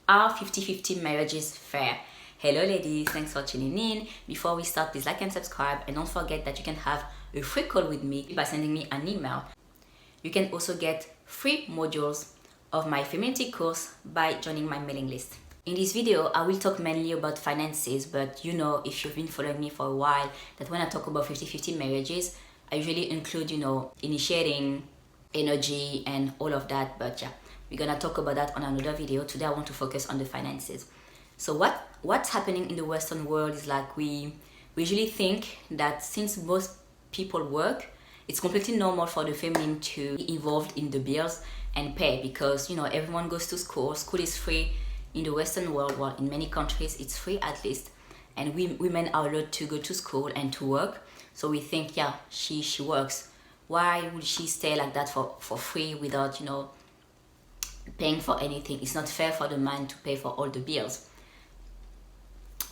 Are 50-50 marriages fair? Hello ladies, thanks for tuning in. Before we start, please like and subscribe, and don't forget that you can have a free call with me by sending me an email. You can also get free modules of my femininity course by joining my mailing list. In this video, I will talk mainly about finances, but you know, if you've been following me for a while, that when I talk about 50-50 marriages, I usually include, initiating, energy, and all of that, but yeah, we're gonna talk about that on another video. Today I want to focus on the finances. So what's happening in the Western world is like we usually think that since most people work, it's completely normal for the feminine to be involved in the bills and pay, because everyone goes to school. School is free in the Western world. Well, in many countries it's free at least, and women are allowed to go to school and to work. So we think, yeah, she works. Why would she stay like that for free without paying for anything? It's not fair for the man to pay for all the bills,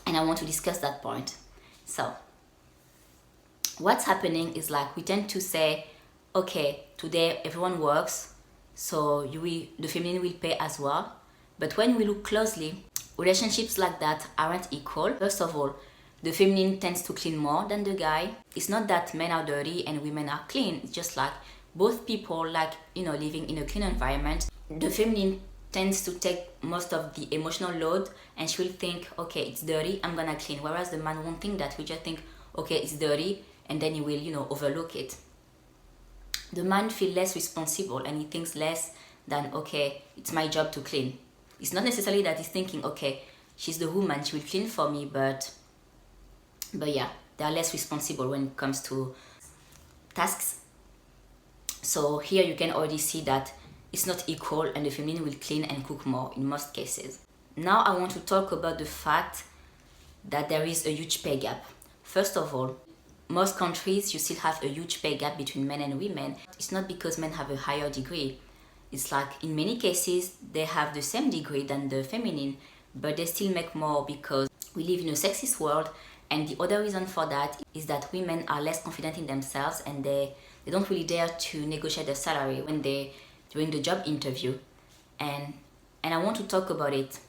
and I want to discuss that point. So what's happening is like we tend to say, okay, today everyone works, so the feminine will pay as well. But when we look closely, relationships like that aren't equal. First of all, the feminine tends to clean more than the guy. It's not that men are dirty and women are clean. It's just like both people like living in a clean environment. The feminine tends to take most of the emotional load, and she will think, okay, it's dirty, I'm gonna clean. Whereas the man won't think that. We just think, okay, it's dirty, and then he will overlook it. The man feels less responsible, and he thinks less than, okay, it's my job to clean. It's not necessarily that he's thinking, okay, she's the woman, she will clean for me, but yeah, they are less responsible when it comes to tasks. So here you can already see that it's not equal, and the feminine will clean and cook more in most cases. Now I want to talk about the fact that there is a huge pay gap. First of all, most countries you still have a huge pay gap between men and women. It's not because men have a higher degree. It's like in many cases they have the same degree than the feminine, but they still make more because we live in a sexist world. And the other reason for that is that women are less confident in themselves, and they don't really dare to negotiate their salary when they during the job interview. And I want to talk about it.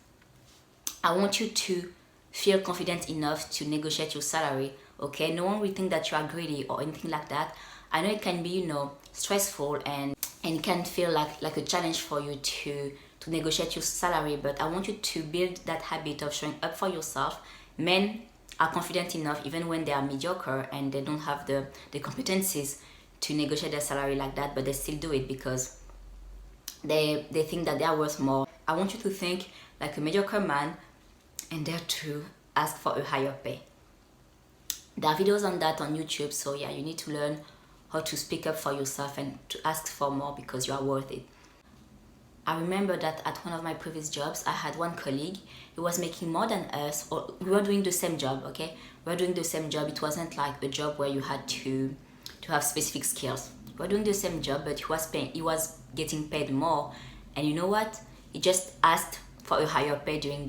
I want you to feel confident enough to negotiate your salary, okay? No one will think that you are greedy or anything like that. I know it can be, stressful and it can feel like a challenge for you to negotiate your salary, but I want you to build that habit of showing up for yourself. Men are confident enough even when they are mediocre and they don't have the competencies to negotiate their salary like that, but they still do it because they think that they are worth more. I want you to think like a mediocre man and dare to ask for a higher pay. There are videos on that on YouTube, so yeah, you need to learn how to speak up for yourself and to ask for more because you are worth it. I remember that at one of my previous jobs, I had one colleague who was making more than us, or we were doing the same job, okay? We were doing the same job. It wasn't like a job where you had to have specific skills. We were doing the same job, but he was getting paid more. And you know what? He just asked for a higher pay during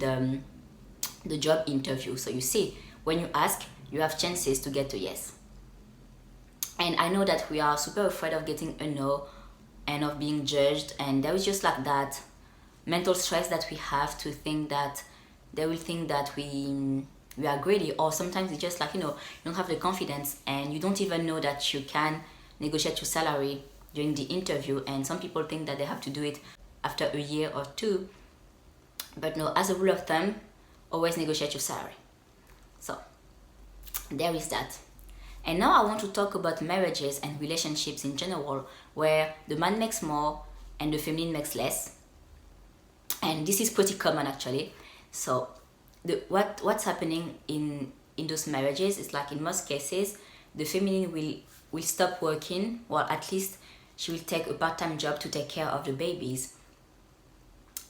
the job interview. So you see, when you ask, you have chances to get a yes. And I know that we are super afraid of getting a no and of being judged, and there is just like that mental stress that we have to think that they will think that we are greedy, or sometimes it's just like you don't have the confidence and you don't even know that you can negotiate your salary during the interview. And some people think that they have to do it after a year or two, but no, as a rule of thumb, always negotiate your salary. So there is that. And now I want to talk about marriages and relationships in general, where the man makes more and the feminine makes less. And this is pretty common actually. So what's happening in those marriages is like in most cases, the feminine will stop working, or at least she will take a part-time job to take care of the babies.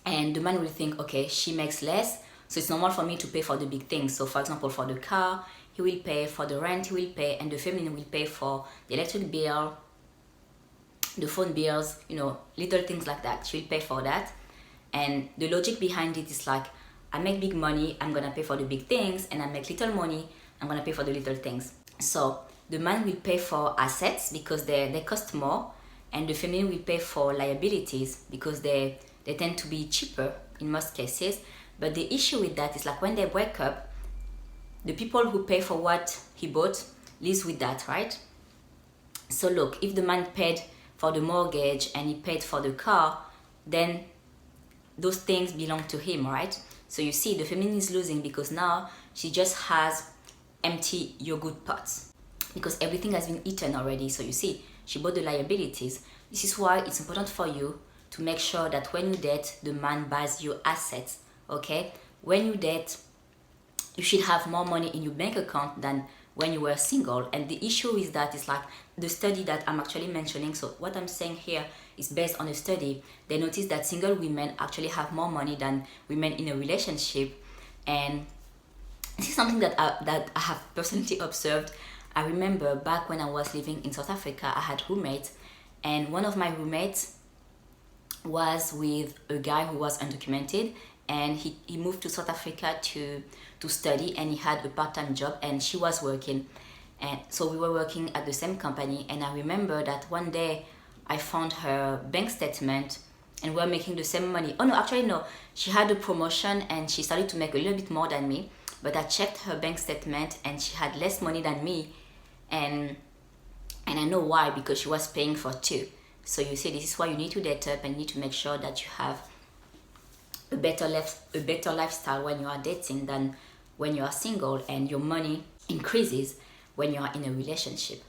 And the man will think, okay, she makes less, so it's normal for me to pay for the big things. So for example, for the car, he will pay, for the rent he will pay, and the feminine will pay for the electric bill, the phone bills, little things like that. She will pay for that. And the logic behind it is like, I make big money, I'm gonna pay for the big things, and I make little money, I'm gonna pay for the little things. So the man will pay for assets because they cost more, and the feminine will pay for liabilities because they tend to be cheaper in most cases. But the issue with that is like when they break up, the people who pay for what he bought lives with that, right? So look, if the man paid for the mortgage and he paid for the car, then those things belong to him, right? So you see, the feminine is losing because now she just has empty yogurt pots because everything has been eaten already. So you see, she bought the liabilities. This is why it's important for you to make sure that when you date, the man buys you assets, okay? When you date, you should have more money in your bank account than when you were single. And the issue is that it's like the study that I'm actually mentioning. So what I'm saying here is based on a study. They noticed that single women actually have more money than women in a relationship. And this is something that I have personally observed. I remember back when I was living in South Africa, I had roommates, and one of my roommates was with a guy who was undocumented, and he moved to South Africa to study, and he had a part-time job, and she was working. And so we were working at the same company, and I remember that one day I found her bank statement and we were making the same money. Oh no, actually no, she had a promotion and she started to make a little bit more than me, but I checked her bank statement and she had less money than me, and I know why, because she was paying for two. So you see, this is why you need to date up and you need to make sure that you have a better lifestyle when you are dating than when you are single, and your money increases when you are in a relationship.